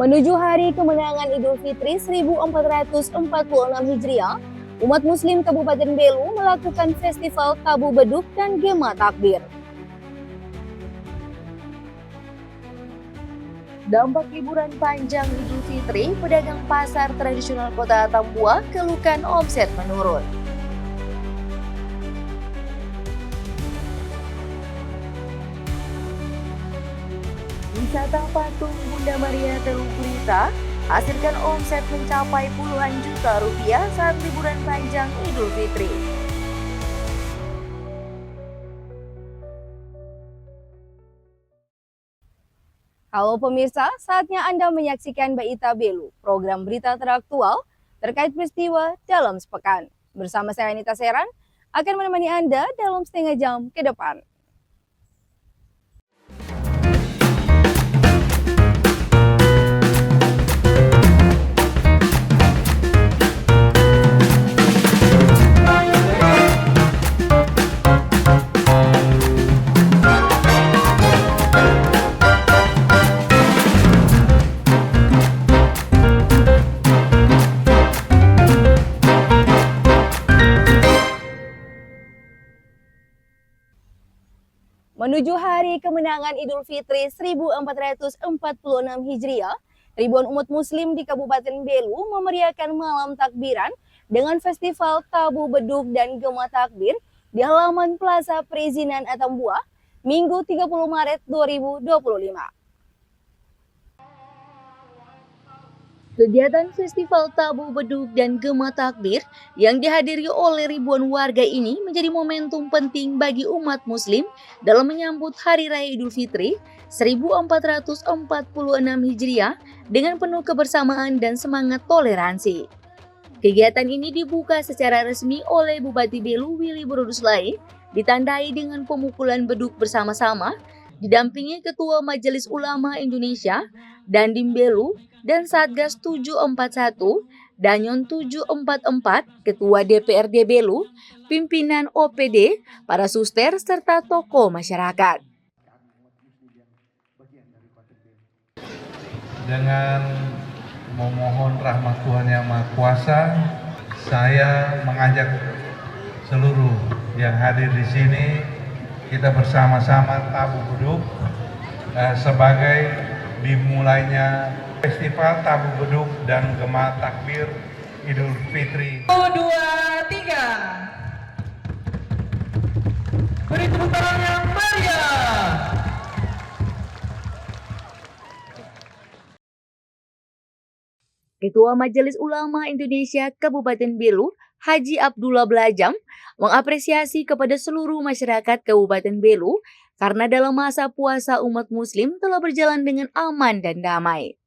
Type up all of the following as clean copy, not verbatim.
Menuju hari kemenangan Idul Fitri 1446 Hijriah, umat Muslim Kabupaten Belu melakukan festival Tabu Beduk dan Gema Takbir. Dampak liburan panjang Idul Fitri, pedagang pasar tradisional Kota Atambua keluhkan omset menurun. Wisata patung Bunda Maria Teluk Gurita hasilkan omset mencapai puluhan juta rupiah saat liburan panjang Idul Fitri. Halo pemirsa, saatnya Anda menyaksikan Baita Belu, program berita teraktual terkait peristiwa dalam sepekan. Bersama saya Anita Seran, akan menemani Anda dalam setengah jam ke depan. Menuju hari kemenangan Idul Fitri 1446 Hijriah, ribuan umat muslim di Kabupaten Belu memeriahkan malam takbiran dengan festival Tabu Beduk dan Gema Takbir di halaman Plaza Perizinan Atambua, Minggu 30 Maret 2025. Kegiatan Festival Tabu Beduk dan Gema Takbir yang dihadiri oleh ribuan warga ini menjadi momentum penting bagi umat muslim dalam menyambut Hari Raya Idul Fitri 1446 Hijriah dengan penuh kebersamaan dan semangat toleransi. Kegiatan ini dibuka secara resmi oleh Bupati Belu Willy Broduslai, ditandai dengan pemukulan beduk bersama-sama, didampingi Ketua Majelis Ulama Indonesia, Dandim Belu, dan Satgas 741, Danyon 744, Ketua DPRD Belu, pimpinan OPD, para suster, serta tokoh masyarakat. Dengan memohon rahmat Tuhan Yang Maha Kuasa, saya mengajak seluruh yang hadir di sini, kita bersama-sama Tabu Beduk sebagai dimulainya Festival Tabu Beduk dan Gema Takbir Idul Fitri. 1, 2, 3. Beri tepuk tangan yang meriah. Ketua Majelis Ulama Indonesia Kabupaten Belu, Haji Abdullah Blajam, mengapresiasi kepada seluruh masyarakat Kabupaten Belu karena dalam masa puasa umat muslim telah berjalan dengan aman dan damai.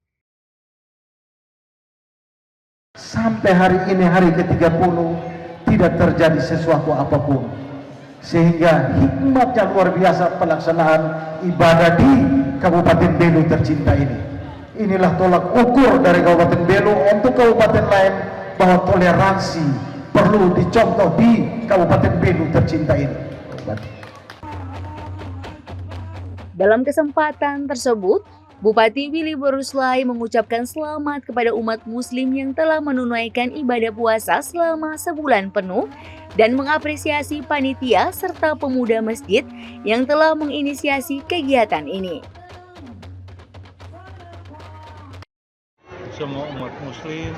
Sampai hari ini, hari ke-30, tidak terjadi sesuatu apapun. Sehingga hikmatnya luar biasa pelaksanaan ibadah di Kabupaten Belu tercinta ini. Inilah tolak ukur dari Kabupaten Belu untuk kabupaten lain bahwa toleransi perlu dicontoh di Kabupaten Belu tercinta ini. Dalam kesempatan tersebut, Bupati Willy Broduslai mengucapkan selamat kepada umat muslim yang telah menunaikan ibadah puasa selama sebulan penuh dan mengapresiasi panitia serta pemuda masjid yang telah menginisiasi kegiatan ini. Semua umat muslim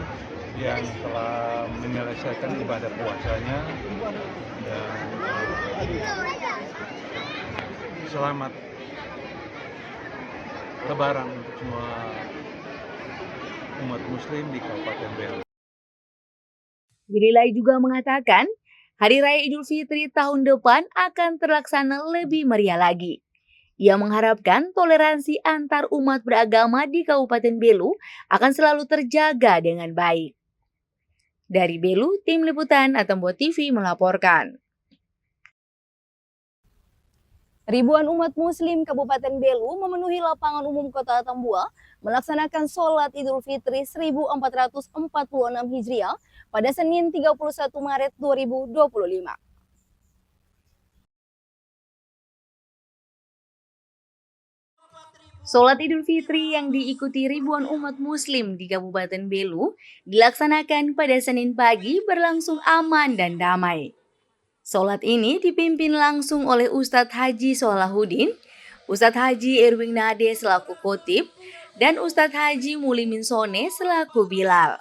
yang telah menyelesaikan ibadah puasanya dan selamat Lebaran untuk semua umat muslim di Kabupaten Belu. Willy juga mengatakan, Hari Raya Idul Fitri tahun depan akan terlaksana lebih meriah lagi. Ia mengharapkan toleransi antar umat beragama di Kabupaten Belu akan selalu terjaga dengan baik. Dari Belu, Tim Liputan Atambua TV melaporkan. Ribuan umat muslim Kabupaten Belu memenuhi lapangan umum Kota Atambua melaksanakan sholat Idul Fitri 1446 Hijriah pada Senin 31 Maret 2025. Sholat Idul Fitri yang diikuti ribuan umat muslim di Kabupaten Belu dilaksanakan pada Senin pagi berlangsung aman dan damai. Sholat ini dipimpin langsung oleh Ustadz Haji Solahuddin, Ustadz Haji Erwin Nade selaku khotib, dan Ustadz Haji Mulimin Sone selaku Bilal.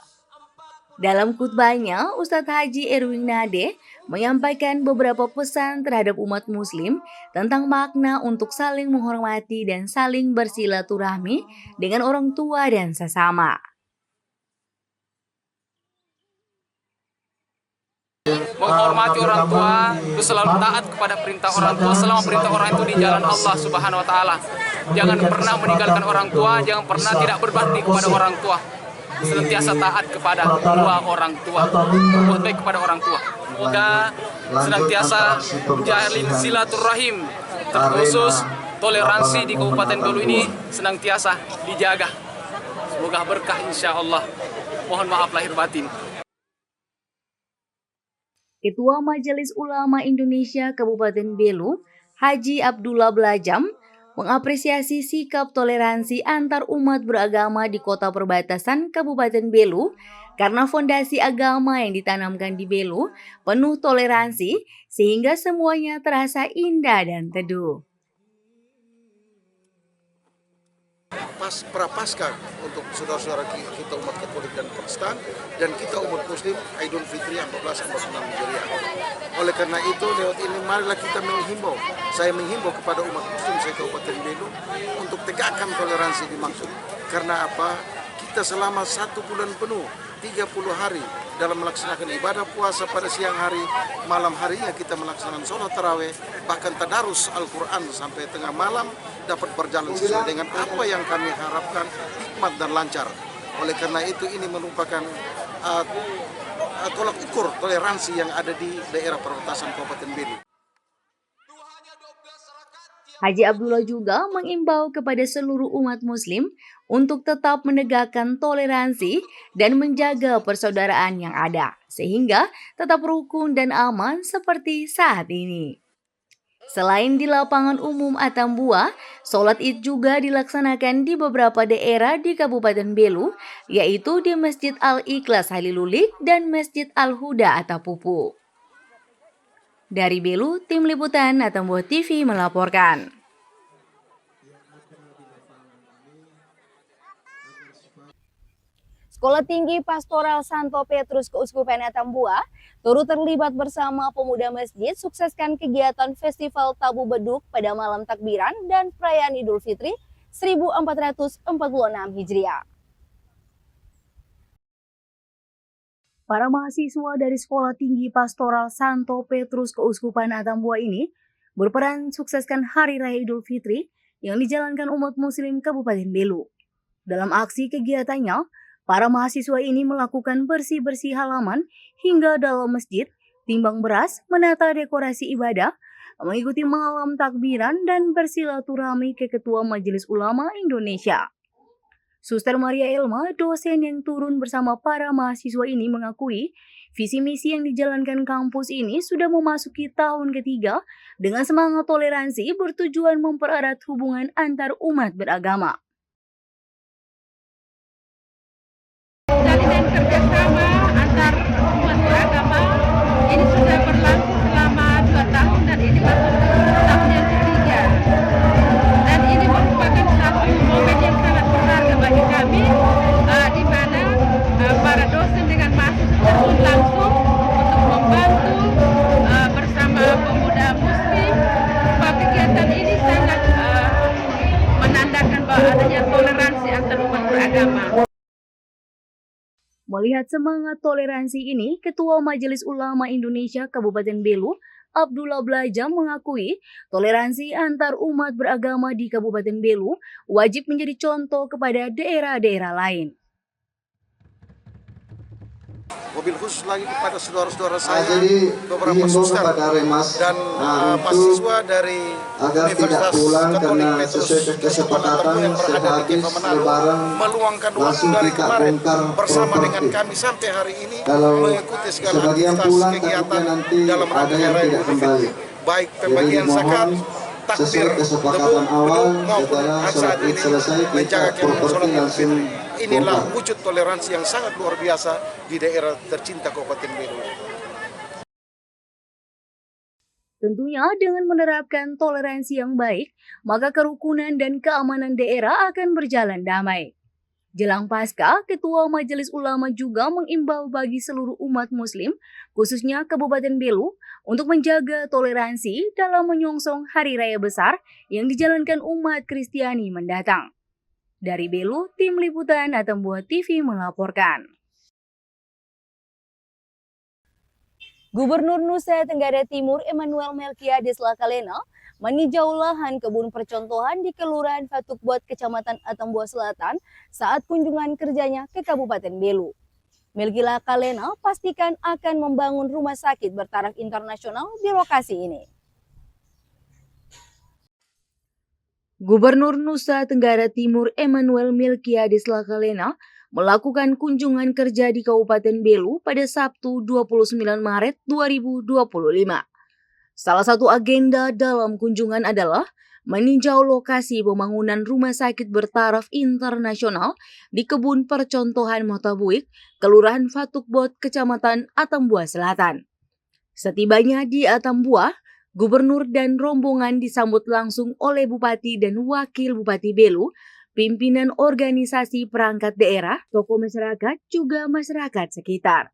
Dalam khutbahnya, Ustadz Haji Erwin Nade menyampaikan beberapa pesan terhadap umat muslim tentang makna untuk saling menghormati dan saling bersilaturahmi dengan orang tua dan sesama. Menghormati orang tua itu selalu taat kepada perintah orang tua selama perintah orang itu di jalan Allah Subhanahu wa taala. Jangan pernah meninggalkan orang tua, jangan pernah tidak berbakti kepada orang tua. Senantiasa taat kepada kedua orang tua, berbuat baik kepada orang tua. Semoga senantiasa menjalin silaturahim, terkhusus toleransi di Kabupaten Belu ini senantiasa dijaga. Semoga berkah insya Allah. Mohon maaf lahir batin. Ketua Majelis Ulama Indonesia Kabupaten Belu, Haji Abdullah Blajam, mengapresiasi sikap toleransi antar umat beragama di kota perbatasan Kabupaten Belu karena fondasi agama yang ditanamkan di Belu penuh toleransi sehingga semuanya terasa indah dan teduh. Prapaskah untuk saudara-saudara kita umat Katolik dan Protestan dan kita umat Muslim Idul Fitri 1446 Hijriah. Oleh karena itu lewat ini marilah kita menghimbau, saya menghimbau kepada umat Muslim saya Kabupaten Belu untuk tegakkan toleransi dimaksud. Karena apa? Kita selama 1 bulan penuh 30 hari dalam melaksanakan ibadah puasa pada siang hari, malam harinya kita melaksanakan sholat tarawih, bahkan tadarus Al-Quran sampai tengah malam dapat berjalan sesuai dengan apa yang kami harapkan, hikmat dan lancar. Oleh karena itu ini merupakan tolak ukur toleransi yang ada di daerah perbatasan Kabupaten Belu. Haji Abdullah juga mengimbau kepada seluruh umat muslim untuk tetap menegakkan toleransi dan menjaga persaudaraan yang ada, sehingga tetap rukun dan aman seperti saat ini. Selain di lapangan umum Atambua, sholat Id juga dilaksanakan di beberapa daerah di Kabupaten Belu, yaitu di Masjid Al-Ikhlas Halilulik dan Masjid Al-Huda Atapupu. Dari Belu, Tim Liputan Atambua TV melaporkan. Sekolah Tinggi Pastoral Santo Petrus Keuskupan Atambua turut terlibat bersama pemuda masjid sukseskan kegiatan Festival Tabu Beduk pada malam takbiran dan perayaan Idul Fitri 1446 Hijriah. Para mahasiswa dari Sekolah Tinggi Pastoral Santo Petrus Keuskupan Atambua ini berperan sukseskan Hari Raya Idul Fitri yang dijalankan umat muslim Kabupaten Belu. Dalam aksi kegiatannya, para mahasiswa ini melakukan bersih-bersih halaman hingga dalam masjid, timbang beras, menata dekorasi ibadah, mengikuti malam takbiran dan bersilaturahmi ke Ketua Majelis Ulama Indonesia. Suster Maria Elma, dosen yang turun bersama para mahasiswa ini mengakui visi misi yang dijalankan kampus ini sudah memasuki tahun ketiga dengan semangat toleransi bertujuan mempererat hubungan antar umat beragama. Jalinan kerjasama antar umat beragama ini sudah berlangsung selama 2 tahun dan ini masuk tahun yang ketiga. Dan ini merupakan satu momen yang sangat berharga bagi kami, di mana para dosen dengan mahasiswa terjun langsung untuk membantu bersama pemuda muslim. Bahwa kegiatan ini sangat menandakan bahwa adanya toleransi antar umat beragama. Melihat semangat toleransi ini, Ketua Majelis Ulama Indonesia Kabupaten Belu, Abdullah Blajam mengakui toleransi antar umat beragama di Kabupaten Belu wajib menjadi contoh kepada daerah-daerah lain. Mobil khusus lagi kepada saudara-saudara saya, beberapa suster dan mahasiswa dari Universitas Katolik Petrus Kesepakatan yang berada di Kota Manado meluangkan waktu dari kemarin bersama dengan kami sampai hari ini mengikuti segala aktivitas kegiatan dalam rangka Raya Idul Fitri, baik pembagian zakat, takbir Sesuai kesepakatan awal setelah sholat id selesai menjaga kita properti langsung inilah wujud toleransi yang sangat luar biasa di daerah tercinta Kabupaten Belu. Tentunya dengan menerapkan toleransi yang baik, maka kerukunan dan keamanan daerah akan berjalan damai. Jelang Paskah, Ketua Majelis Ulama juga mengimbau bagi seluruh umat Muslim, khususnya Kabupaten Belu, untuk menjaga toleransi dalam menyongsong Hari Raya Besar yang dijalankan umat Kristiani mendatang. Dari Belu, Tim Liputan Atambua TV melaporkan. Gubernur Nusa Tenggara Timur Emmanuel Melkiades Lakalena meninjau lahan kebun percontohan di Kelurahan Fatukbuat, Kecamatan Atambua Selatan saat kunjungan kerjanya ke Kabupaten Belu. Melki Lakalena pastikan akan membangun rumah sakit bertaraf internasional di lokasi ini. Gubernur Nusa Tenggara Timur Emmanuel Melkiades Lakalena melakukan kunjungan kerja di Kabupaten Belu pada Sabtu 29 Maret 2025. Salah satu agenda dalam kunjungan adalah meninjau lokasi pembangunan rumah sakit bertaraf internasional di Kebun Percontohan Motabuik, Kelurahan Fatukbuat, Kecamatan Atambua Selatan. Setibanya di Atambua, Gubernur dan rombongan disambut langsung oleh Bupati dan Wakil Bupati Belu, pimpinan organisasi perangkat daerah, tokoh masyarakat, juga masyarakat sekitar.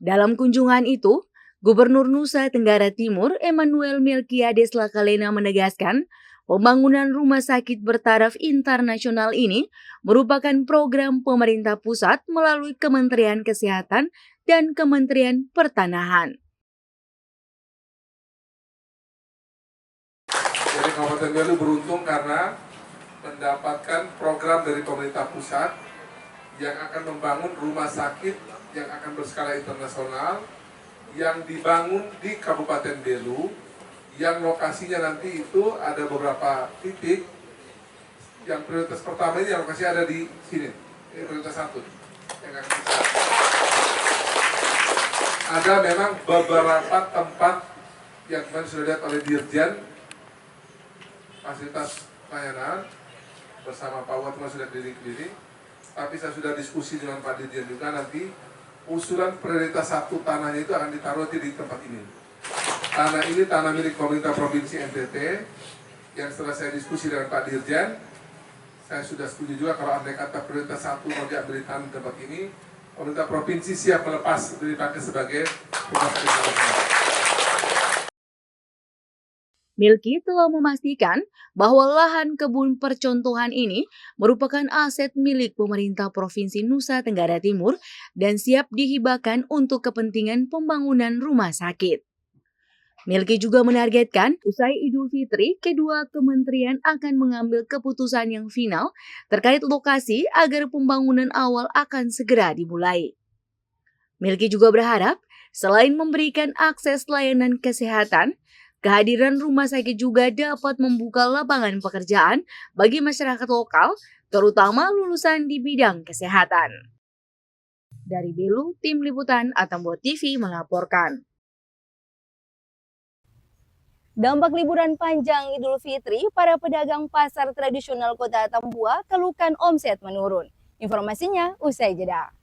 Dalam kunjungan itu, Gubernur Nusa Tenggara Timur Emmanuel Melkiades Lakalena menegaskan pembangunan rumah sakit bertaraf internasional ini merupakan program pemerintah pusat melalui Kementerian Kesehatan dan Kementerian Pertanahan. Jadi Kabupaten Belu beruntung karena mendapatkan program dari pemerintah pusat yang akan membangun rumah sakit yang akan berskala internasional yang dibangun di Kabupaten Belu, yang lokasinya nanti itu ada beberapa titik. Yang prioritas pertama ini yang lokasi ada di sini, ini prioritas 1 yang akan bisa. Ada memang beberapa tempat yang kemarin sudah lihat oleh Dirjen fasilitas pelayanan bersama Pak Watma sudah keliling-keliling, tapi saya sudah diskusi dengan Pak Dirjen juga, nanti usulan prioritas 1 tanahnya itu akan ditaruh di tempat ini. Tanah ini tanah milik pemerintah Provinsi NTT, yang setelah saya diskusi dengan Pak Dirjen, saya sudah setuju juga kalau andai kata prioritas 1 mau diambil di tanah tempat ini, pemerintah Provinsi siap melepas dipakai sebagai rumah sakit. Melki telah memastikan bahwa lahan kebun percontohan ini merupakan aset milik pemerintah Provinsi Nusa Tenggara Timur dan siap dihibahkan untuk kepentingan pembangunan rumah sakit. Melki juga menargetkan usai Idul Fitri, kedua kementerian akan mengambil keputusan yang final terkait lokasi agar pembangunan awal akan segera dimulai. Melki juga berharap selain memberikan akses layanan kesehatan, kehadiran rumah sakit juga dapat membuka lapangan pekerjaan bagi masyarakat lokal, terutama lulusan di bidang kesehatan. Dari Belu, Tim Liputan Atambua TV melaporkan. Dampak liburan panjang Idul Fitri, para pedagang pasar tradisional Kota Atambua keluhkan omset menurun. Informasinya usai jeda.